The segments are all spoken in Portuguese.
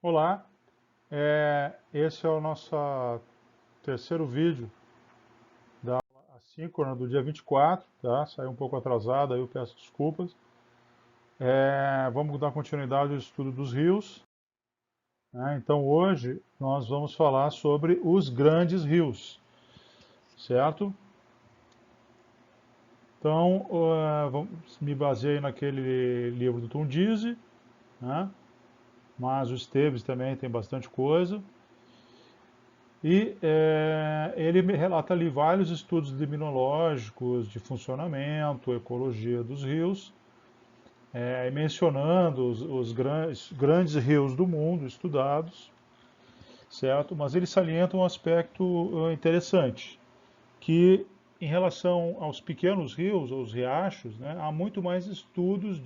Olá, esse é o nosso terceiro vídeo da assíncrona do dia 24, tá? Saiu um pouco atrasado, aí eu peço desculpas. Vamos dar continuidade ao estudo dos rios, né? Então hoje nós vamos falar sobre os grandes rios, certo? Então, me baseei naquele livro do Tundizi, né? Mas o Esteves também tem bastante coisa. E ele relata ali vários estudos limnologicos de funcionamento, ecologia dos rios, mencionando os grandes rios do mundo estudados, certo? Mas ele salienta um aspecto interessante, que em relação aos pequenos rios, aos riachos, né, há muito mais estudos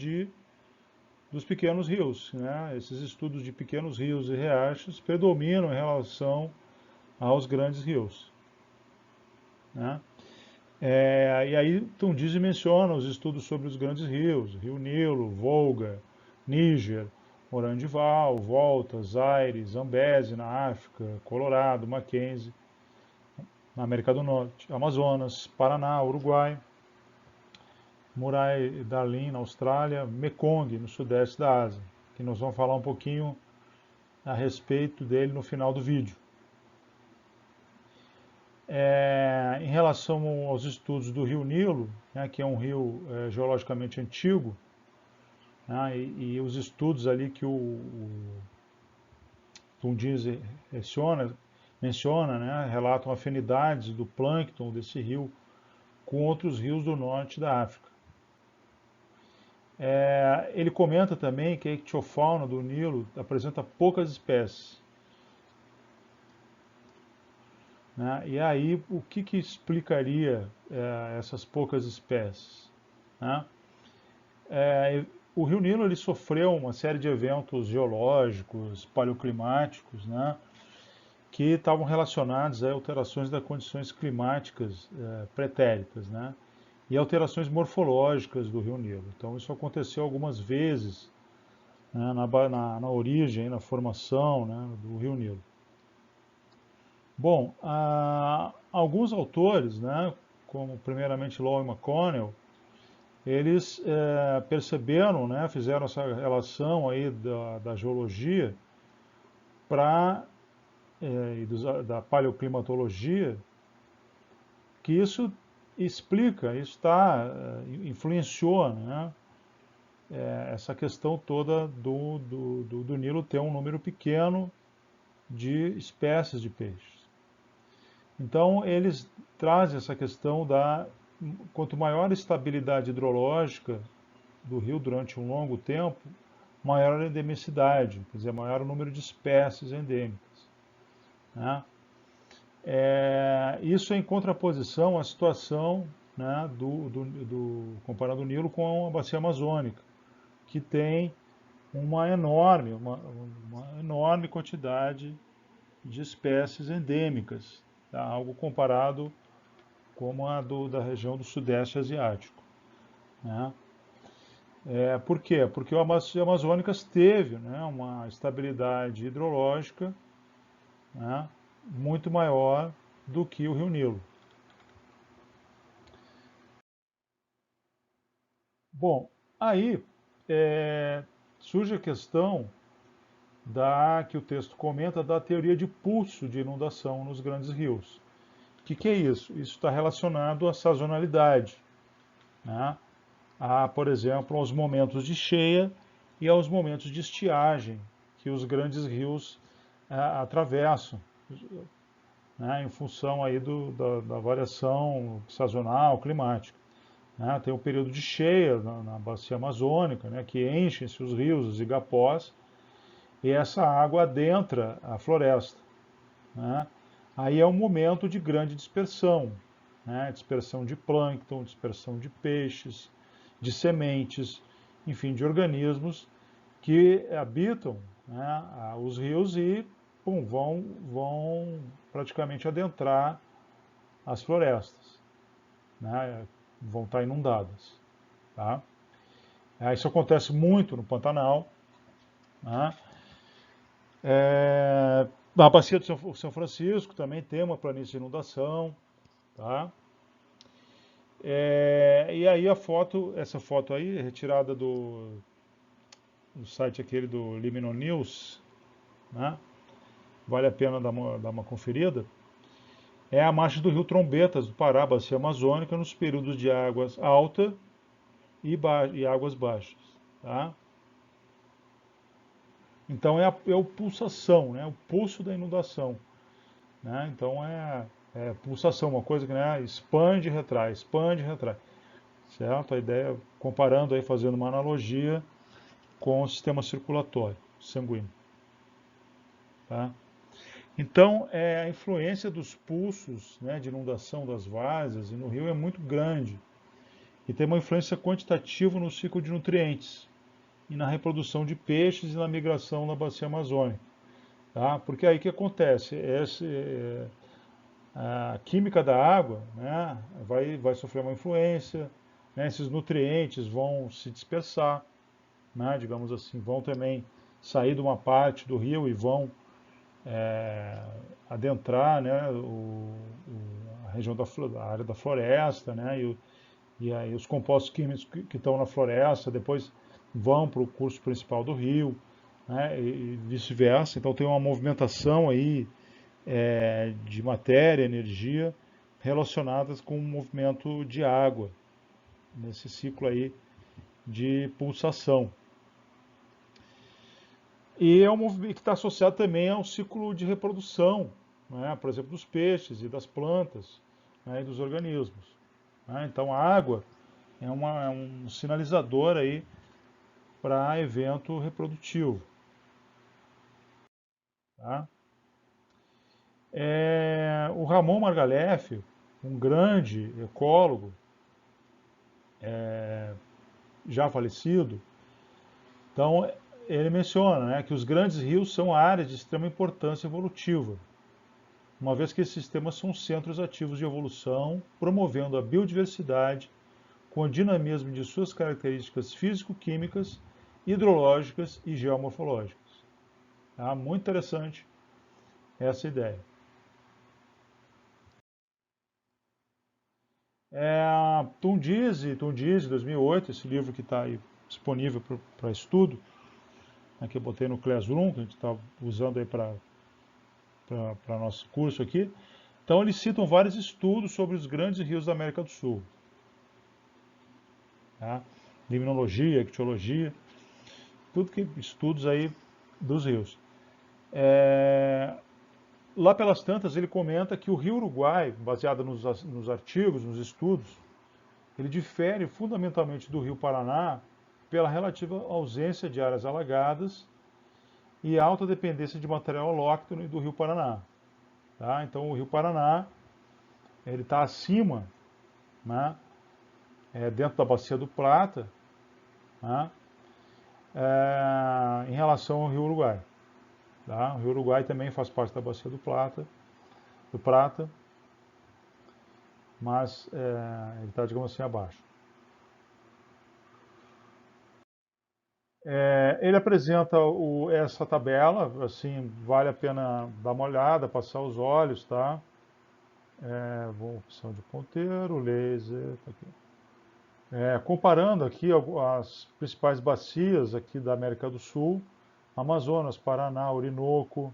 dos pequenos rios, né? Esses estudos de pequenos rios e riachos predominam em relação aos grandes rios, né? E aí Tundizi menciona os estudos sobre os grandes rios, Rio Nilo, Volga, Níger, Orandival, Volta, Zaire, Zambeze na África, Colorado, Mackenzie na América do Norte, Amazonas, Paraná, Uruguai, Murai Darling na Austrália, Mekong no sudeste da Ásia, que nós vamos falar um pouquinho a respeito dele no final do vídeo. Em relação aos estudos do Rio Nilo, né, que é um rio geologicamente antigo, né, e os estudos ali que o Tundizi menciona, né, relatam afinidades do plâncton desse rio com outros rios do norte da África. Ele comenta também que a ictiofauna do Nilo apresenta poucas espécies, né, e aí o que explicaria essas poucas espécies, né? O Rio Nilo ele sofreu uma série de eventos geológicos, paleoclimáticos, né, que estavam relacionados a alterações das condições climáticas pretéritas, né, e alterações morfológicas do Rio Nilo. Então isso aconteceu algumas vezes, né, na origem, na formação, né, do Rio Nilo. Bom, alguns autores, né, como primeiramente Lowe e McConnell, eles perceberam, né, fizeram essa relação aí da geologia para da paleoclimatologia, que isso explica, isso influenciou, né, essa questão toda do Nilo ter um número pequeno de espécies de peixes. Então eles trazem essa questão quanto maior a estabilidade hidrológica do rio durante um longo tempo, maior a endemicidade, quer dizer, maior o número de espécies endêmicas, né? Isso é em contraposição à situação, né, comparando o Nilo com a bacia amazônica, que tem uma enorme quantidade de espécies endêmicas, tá? Algo comparado como da região do Sudeste Asiático, né? Por quê? Porque o bacia amazônica teve, né, uma estabilidade hidrológica, né, muito maior do que o Rio Nilo. Bom, aí surge a questão que o texto comenta da teoria de pulso de inundação nos grandes rios. O que é isso? Isso está relacionado à sazonalidade, né? Por exemplo, aos momentos de cheia e aos momentos de estiagem que os grandes rios atravessam, né, em função aí da variação sazonal, climática, né? Tem o período de cheia na bacia amazônica, né, que enchem-se os rios, os igapós, e essa água adentra a floresta, né? Aí é um momento de grande dispersão, né? Dispersão de plâncton, dispersão de peixes, de sementes, enfim, de organismos que habitam, né, os rios e pum, vão praticamente adentrar as florestas, né? Vão estar inundadas. Tá? Isso acontece muito no Pantanal, né? Na bacia do São Francisco também tem uma planície de inundação, tá? E aí essa foto aí, retirada do site aquele do Limino News, né? Vale a pena dar uma conferida. É a marcha do rio Trombetas, do Pará, bacia amazônica, nos períodos de águas altas e águas baixas, tá? Então é o pulsação, né? O pulso da inundação, né? Então é pulsação, uma coisa que, né, expande e retrai, certo? A ideia, comparando aí, fazendo uma analogia com o sistema circulatório sanguíneo, tá? Então, a influência dos pulsos, né, de inundação das várzeas e no rio é muito grande e tem uma influência quantitativa no ciclo de nutrientes e na reprodução de peixes e na migração na bacia amazônica, tá? Porque aí o que acontece? A química da água, né, vai sofrer uma influência, né, esses nutrientes vão se dispersar, né, digamos assim, vão também sair de uma parte do rio e vão é, adentrar, né, a região a área da floresta, né, e aí os compostos químicos que estão na floresta depois vão para o curso principal do rio, né, e vice-versa. Então tem uma movimentação aí de matéria, energia relacionadas com o movimento de água nesse ciclo aí de pulsação. E é um movimento que está associado também ao ciclo de reprodução, né, por exemplo, dos peixes e das plantas, né, e dos organismos, né? Então a água é um sinalizador aí para evento reprodutivo, tá? O Ramon Margalef, um grande ecólogo, já falecido, então ele menciona, né, que os grandes rios são áreas de extrema importância evolutiva, uma vez que esses sistemas são centros ativos de evolução, promovendo a biodiversidade com o dinamismo de suas características físico-químicas, hidrológicas e geomorfológicas. Tá? Muito interessante essa ideia. Tundizi, 2008, esse livro que está aí disponível para estudo, né, que eu botei no Classroom, que a gente está usando aí para nosso curso aqui. Então eles citam vários estudos sobre os grandes rios da América do Sul. Tá? Limnologia, ictiologia, tudo que estudos aí dos rios. Lá pelas tantas ele comenta que o rio Uruguai, baseado nos artigos, nos estudos, ele difere fundamentalmente do rio Paraná pela relativa ausência de áreas alagadas e alta dependência de material alóctone do rio Paraná. Tá? Então o rio Paraná ele está acima, né, dentro da bacia do Plata, né, em relação ao rio Uruguai. Tá? O rio Uruguai também faz parte da bacia do Prata, mas ele está, digamos assim, abaixo. Ele apresenta essa tabela, assim, vale a pena dar uma olhada, passar os olhos, tá? Opção de ponteiro, laser, tá aqui. Comparando aqui as principais bacias aqui da América do Sul, Amazonas, Paraná, Orinoco,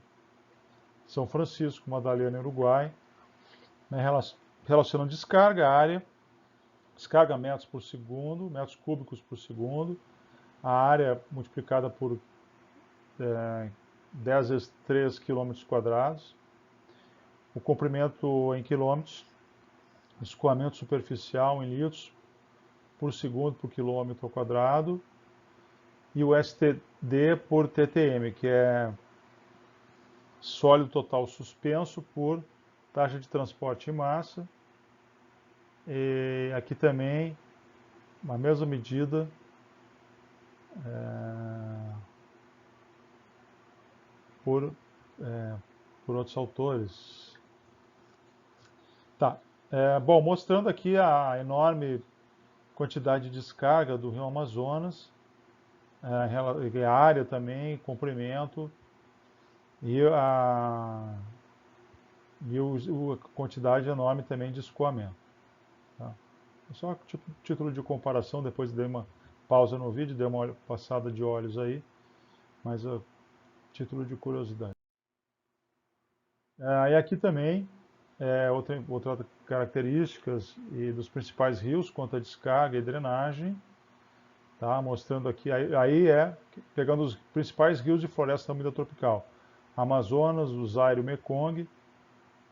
São Francisco, Madalena e Uruguai, né, relacionando área, descarga metros por segundo, metros cúbicos por segundo, a área multiplicada por 10 vezes 3 quilômetros quadrados, o comprimento em quilômetros, escoamento superficial em litros por segundo por quilômetro ao quadrado, e o STD por TTM, que é sólido total suspenso por taxa de transporte em massa. E aqui também, a mesma medida, por, é, por outros autores. Tá. Bom, mostrando aqui a enorme quantidade de descarga do rio área também, comprimento, e a quantidade enorme também de escoamento. Tá? Só título de comparação, depois dei uma pausa no vídeo, dei uma passada de olhos aí, mas título de curiosidade. E aqui também, outra características e dos principais rios quanto à descarga e drenagem, tá? Mostrando aqui, pegando os principais rios de floresta úmida tropical. Amazonas, o Zaire e o Mekong,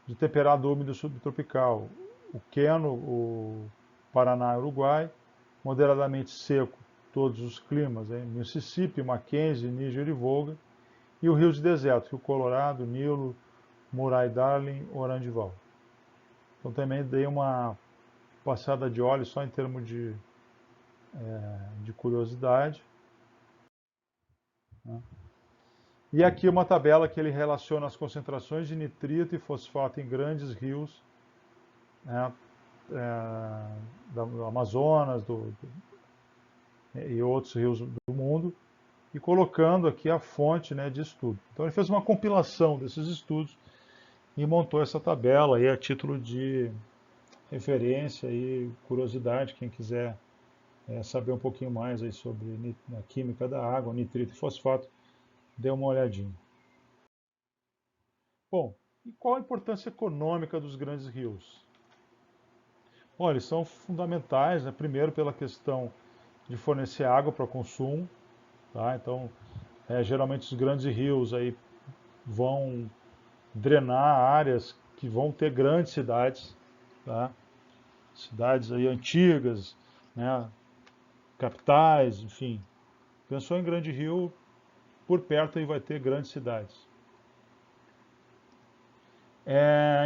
de temperado úmido subtropical. O Queno, o Paraná e o Uruguai, moderadamente seco, todos os climas, hein? Mississippi, Mackenzie, Níger e Volga, e o rio de deserto, Rio Colorado, Nilo, Murray Darling, Orangeval. Então também dei uma passada de olhos só em termos de curiosidade. Né? E aqui uma tabela que ele relaciona as concentrações de nitrito e fosfato em grandes rios, né, do Amazonas e outros rios do mundo, e colocando aqui a fonte, né, de estudo. Então ele fez uma compilação desses estudos e montou essa tabela aí a título de referência e curiosidade, quem quiser saber um pouquinho mais aí sobre a química da água, nitrito e fosfato, dê uma olhadinha. Bom, e qual a importância econômica dos grandes rios? Bom, eles são fundamentais, né? Primeiro pela questão de fornecer água para consumo, tá? Então, geralmente os grandes rios aí vão drenar áreas que vão ter grandes cidades, tá? Cidades aí antigas, né? Capitais, enfim. Pensou em grande rio, por perto aí vai ter grandes cidades.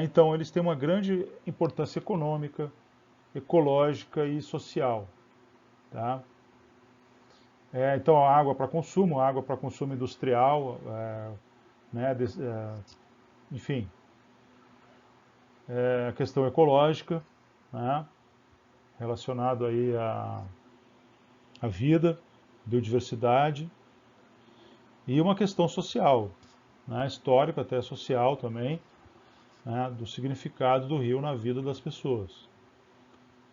Então, eles têm uma grande importância econômica, ecológica e social. Tá? Então, água para consumo industrial, né, enfim, a questão ecológica, né, relacionado aí à vida, biodiversidade, e uma questão social, né, histórica até social também, né, do significado do rio na vida das pessoas.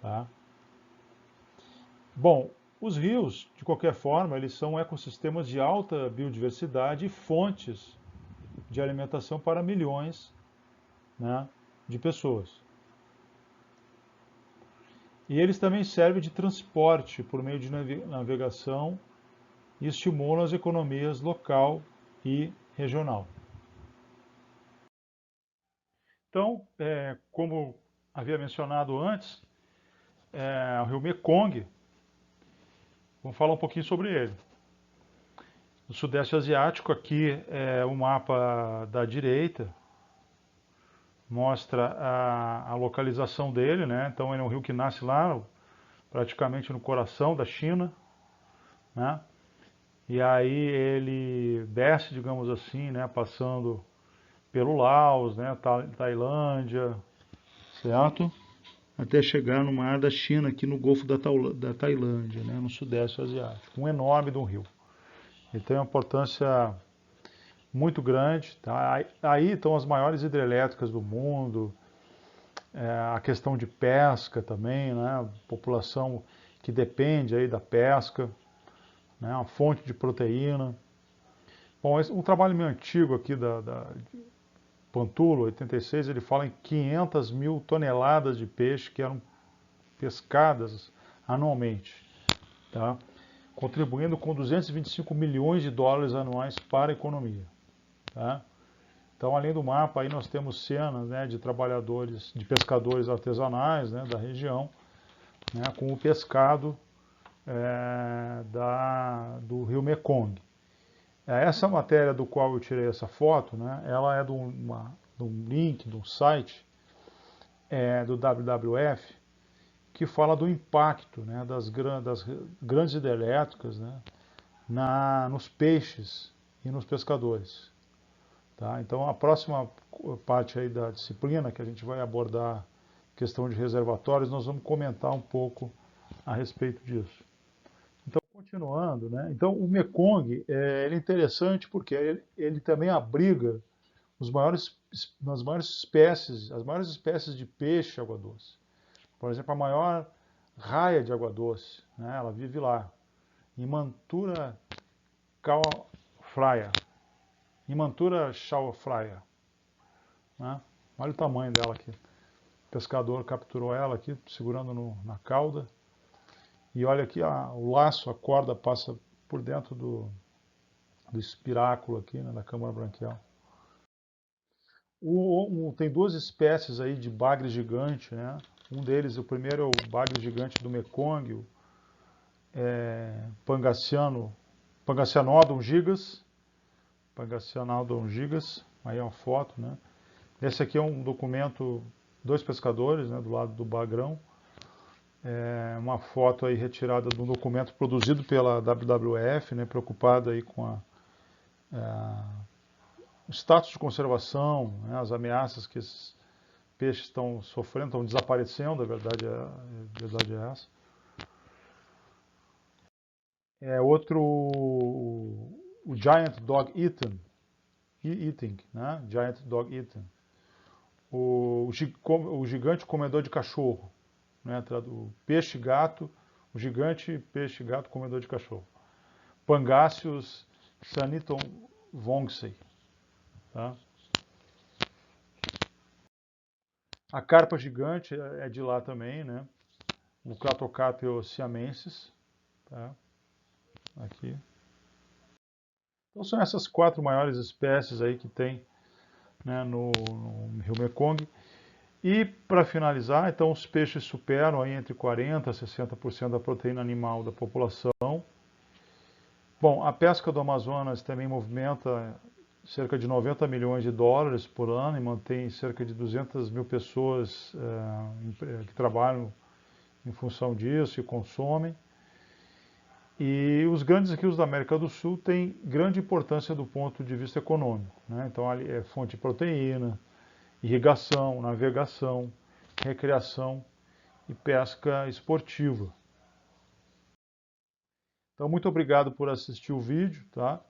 Tá? Bom, os rios, de qualquer forma, eles são ecossistemas de alta biodiversidade e fontes de alimentação para milhões, né, de pessoas. E eles também servem de transporte por meio de navegação e estimulam as economias local e regional. Então, como havia mencionado antes, o rio Mekong, vamos falar um pouquinho sobre ele. No Sudeste Asiático, aqui é o mapa da direita, mostra a localização dele, né? Então ele é um rio que nasce lá, praticamente no coração da China, né? E aí ele desce, digamos assim, né? Passando pelo Laos, né? Tailândia, certo? Até chegar no mar da China, aqui no Golfo da Tailândia, né? No Sudeste Asiático. Um enorme de um rio. Ele tem uma importância muito grande. Tá? Aí estão as maiores hidrelétricas do mundo, a questão de pesca também, né? População que depende aí da pesca, né? Uma fonte de proteína. Bom, um trabalho meio antigo aqui de Pantulo, 86, ele fala em 500 mil toneladas de peixe que eram pescadas anualmente, tá? Contribuindo com 225 milhões de dólares anuais para a economia. Tá? Então, além do mapa, aí nós temos cenas, né, de trabalhadores, de pescadores artesanais, né, da região, né, com o pescado do rio Mekong. Essa matéria do qual eu tirei essa foto, né, ela é de um link, de um site do WWF, que fala do impacto, né, das grandes hidrelétricas, né, nos peixes e nos pescadores. Tá? Então, a próxima parte aí da disciplina, que a gente vai abordar questão de reservatórios, nós vamos comentar um pouco a respeito disso. Então, continuando, né? Então, o Mekong ele é interessante porque ele também abriga as maiores espécies de peixe água-doce. Por exemplo, a maior raia de água-doce, né? Ela vive lá, em Mantura Chauafraia. Em Mantura Chauafraia, né? Olha o tamanho dela aqui. O pescador capturou ela aqui, segurando na cauda. E olha aqui, o laço, a corda passa por dentro do espiráculo aqui, né, da câmara branquial. Tem duas espécies aí de bagre gigante, né? Um deles, o primeiro é o bagre gigante do Mekong, o Pangacianodon gigas. Pangacianodon gigas, aí é uma foto, né? Esse aqui é um documento, dois pescadores, né, do lado do bagrão. Uma foto aí retirada de um documento produzido pela WWF, né, preocupada aí com o status de conservação, né, as ameaças que esses peixes estão sofrendo, estão desaparecendo, a verdade é essa. Outro, o Giant Dog Eating, né, Giant Dog Eating. O gigante comedor de cachorro, né, o peixe-gato, o gigante peixe-gato comedor de cachorro. Pangasius sanitovongsae. Tá? A carpa gigante é de lá também, né? O Catocapio siamensis. Tá? Aqui. Então são essas 4 maiores espécies aí que tem, né, no rio Mekong. E para finalizar, então os peixes superam aí entre 40% a 60% da proteína animal da população. Bom, a pesca do Amazonas também movimenta cerca de 90 milhões de dólares por ano e mantém cerca de 200 mil pessoas que trabalham em função disso e consomem. E os grandes rios da América do Sul têm grande importância do ponto de vista econômico, né? Então ali é fonte de proteína, irrigação, navegação, recreação e pesca esportiva. Então, muito obrigado por assistir o vídeo, tá?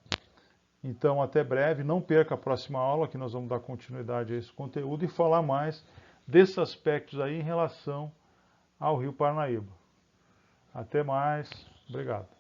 Então, até breve. Não perca a próxima aula, que nós vamos dar continuidade a esse conteúdo e falar mais desses aspectos aí em relação ao Rio Parnaíba. Até mais. Obrigado.